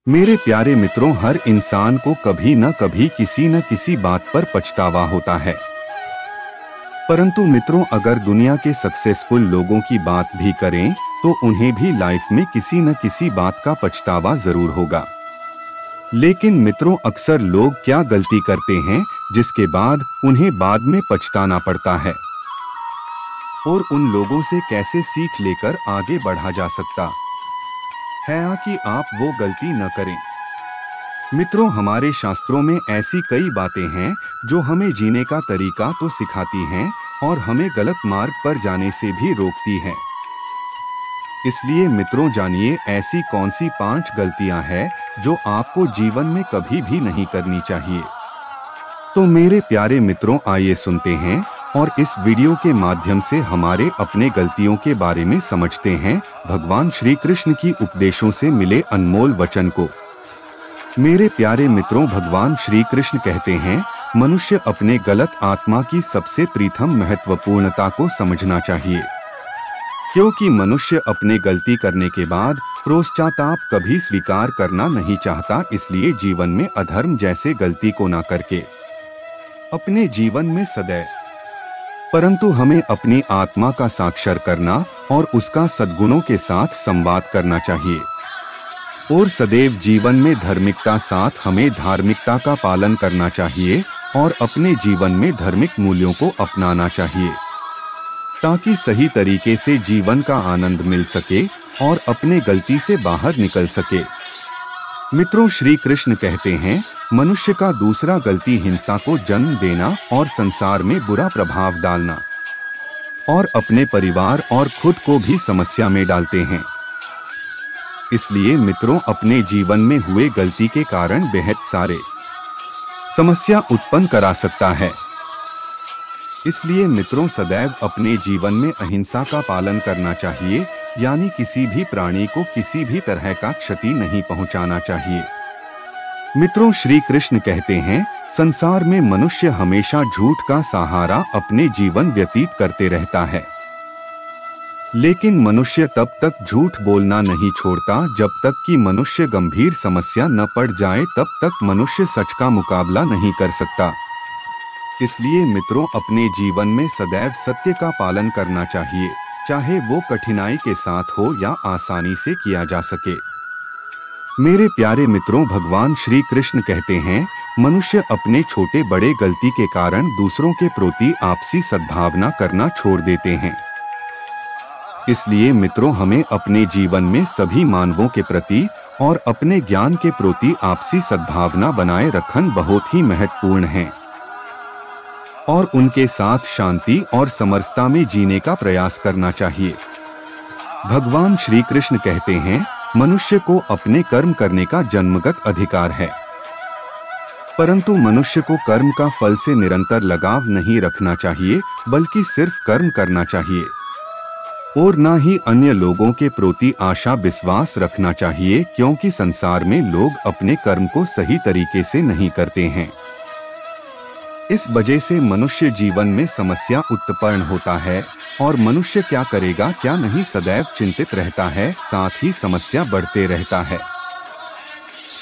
मेरे प्यारे मित्रों, हर इंसान को कभी न कभी किसी न किसी बात पर पछतावा होता है। परंतु मित्रों, अगर दुनिया के सक्सेसफुल लोगों की बात भी करें तो उन्हें भी लाइफ में किसी न किसी बात का पछतावा जरूर होगा। लेकिन मित्रों, अक्सर लोग क्या गलती करते हैं जिसके बाद उन्हें बाद में पछताना पड़ता है, और उन लोगों से कैसे सीख लेकर आगे बढ़ा जा सकता है कि आप वो गलती न करें। मित्रों, हमारे शास्त्रों में ऐसी कई बातें हैं जो हमें जीने का तरीका तो सिखाती हैं और हमें गलत मार्ग पर जाने से भी रोकती हैं। इसलिए मित्रों, जानिए ऐसी कौन सी 5 गलतियां हैं जो आपको जीवन में कभी भी नहीं करनी चाहिए। तो मेरे प्यारे मित्रों, आइए सुनते हैं और इस वीडियो के माध्यम से हमारे अपने गलतियों के बारे में समझते हैं भगवान श्री कृष्ण की उपदेशों से मिले अनमोल वचन को। मेरे प्यारे मित्रों, भगवान श्री कृष्ण कहते हैं, मनुष्य अपने गलत आत्मा की सबसे प्रथम महत्वपूर्णता को समझना चाहिए, क्योंकि मनुष्य अपने गलती करने के बाद पश्चाताप कभी स्वीकार करना नहीं चाहता। इसलिए जीवन में अधर्म जैसे गलती को ना करके अपने जीवन में सदैव परंतु हमें अपनी आत्मा का साक्षर करना और उसका सद्गुणों के साथ संवाद करना चाहिए, और सदैव जीवन में धार्मिकता साथ हमें धार्मिकता का पालन करना चाहिए और अपने जीवन में धार्मिक मूल्यों को अपनाना चाहिए, ताकि सही तरीके से जीवन का आनंद मिल सके और अपने गलती से बाहर निकल सके। मित्रों, श्री कृष्ण कहते हैं, मनुष्य का दूसरा गलती हिंसा को जन्म देना और संसार में बुरा प्रभाव डालना और अपने परिवार और खुद को भी समस्या में डालते हैं। इसलिए मित्रों, अपने जीवन में हुए गलती के कारण बेहद सारे समस्या उत्पन्न करा सकता है। इसलिए मित्रों, सदैव अपने जीवन में अहिंसा का पालन करना चाहिए, यानी किसी भी प्राणी को किसी भी तरह का क्षति नहीं पहुंचाना चाहिए। मित्रों, श्री कृष्ण कहते हैं, संसार में मनुष्य हमेशा झूठ का सहारा अपने जीवन व्यतीत करते रहता है, लेकिन मनुष्य तब तक झूठ बोलना नहीं छोड़ता जब तक कि मनुष्य गंभीर समस्या न पड़ जाए। तब तक मनुष्य सच का मुकाबला नहीं कर सकता। इसलिए मित्रों, अपने जीवन में सदैव सत्य का पालन करना चाहिए, चाहे वो कठिनाई के साथ हो या आसानी से किया जा सके। मेरे प्यारे मित्रों, भगवान श्री कृष्ण कहते हैं, मनुष्य अपने छोटे बड़े गलती के कारण दूसरों के प्रति आपसी सद्भावना करना छोड़ देते हैं। इसलिए मित्रों, हमें अपने जीवन में सभी मानवों के प्रति और अपने ज्ञान के प्रति आपसी सद्भावना बनाए रखना बहुत ही महत्वपूर्ण है और उनके साथ शांति और समरसता में जीने का प्रयास करना चाहिए। भगवान श्री कृष्ण कहते हैं, मनुष्य को अपने कर्म करने का जन्मगत अधिकार है, परंतु मनुष्य को कर्म का फल से निरंतर लगाव नहीं रखना चाहिए, बल्कि सिर्फ कर्म करना चाहिए और ना ही अन्य लोगों के प्रति आशा विश्वास रखना चाहिए, क्योंकि संसार में लोग अपने कर्म को सही तरीके से नहीं करते हैं। इस वजह से मनुष्य जीवन में समस्या उत्पन्न होता है और मनुष्य क्या करेगा क्या नहीं सदैव चिंतित रहता है, साथ ही समस्या बढ़ते रहता है।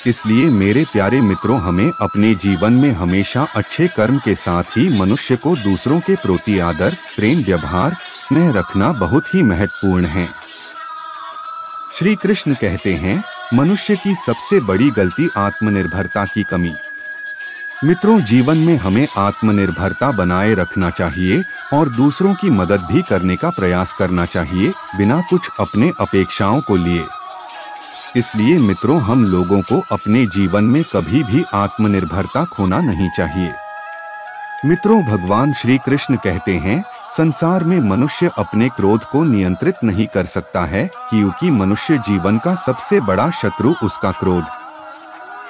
इसलिए मेरे प्यारे मित्रों, हमें अपने जीवन में हमेशा अच्छे कर्म के साथ ही मनुष्य को दूसरों के प्रति आदर, प्रेम, व्यवहार, स्नेह रखना बहुत ही महत्वपूर्ण है। श्री कृष्ण कहते हैं, मनुष्य की सबसे बड़ी गलती आत्मनिर्भरता की कमी। मित्रों, जीवन में हमें आत्मनिर्भरता बनाए रखना चाहिए और दूसरों की मदद भी करने का प्रयास करना चाहिए, बिना कुछ अपने अपेक्षाओं को लिए। इसलिए मित्रों, हम लोगों को अपने जीवन में कभी भी आत्मनिर्भरता खोना नहीं चाहिए। मित्रों, भगवान श्री कृष्ण कहते हैं, संसार में मनुष्य अपने क्रोध को नियंत्रित नहीं कर सकता है, क्योंकि मनुष्य जीवन का सबसे बड़ा शत्रु उसका क्रोध।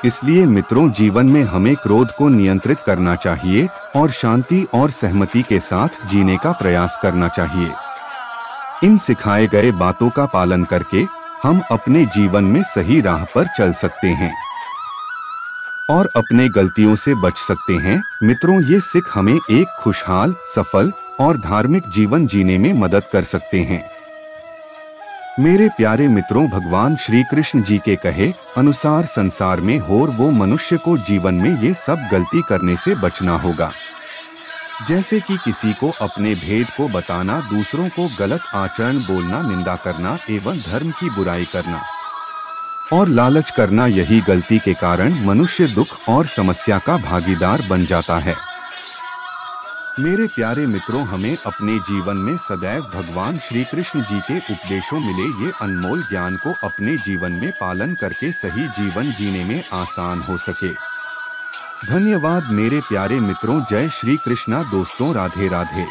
इसलिए मित्रों, जीवन में हमें क्रोध को नियंत्रित करना चाहिए और शांति और सहमति के साथ जीने का प्रयास करना चाहिए। इन सिखाए गए बातों का पालन करके हम अपने जीवन में सही राह पर चल सकते हैं और अपने गलतियों से बच सकते हैं। मित्रों, ये सिख हमें एक खुशहाल, सफल और धार्मिक जीवन जीने में मदद कर सकते हैं। मेरे प्यारे मित्रों, भगवान श्री कृष्ण जी के कहे अनुसार संसार में और वो मनुष्य को जीवन में ये सब गलती करने से बचना होगा, जैसे कि किसी को अपने भेद को बताना, दूसरों को गलत आचरण बोलना, निंदा करना एवं धर्म की बुराई करना और लालच करना। यही गलती के कारण मनुष्य दुख और समस्या का भागीदार बन जाता है। मेरे प्यारे मित्रों, हमें अपने जीवन में सदैव भगवान श्री कृष्ण जी के उपदेशों मिले ये अनमोल ज्ञान को अपने जीवन में पालन करके सही जीवन जीने में आसान हो सके। धन्यवाद मेरे प्यारे मित्रों। जय श्री कृष्णा दोस्तों, राधे राधे।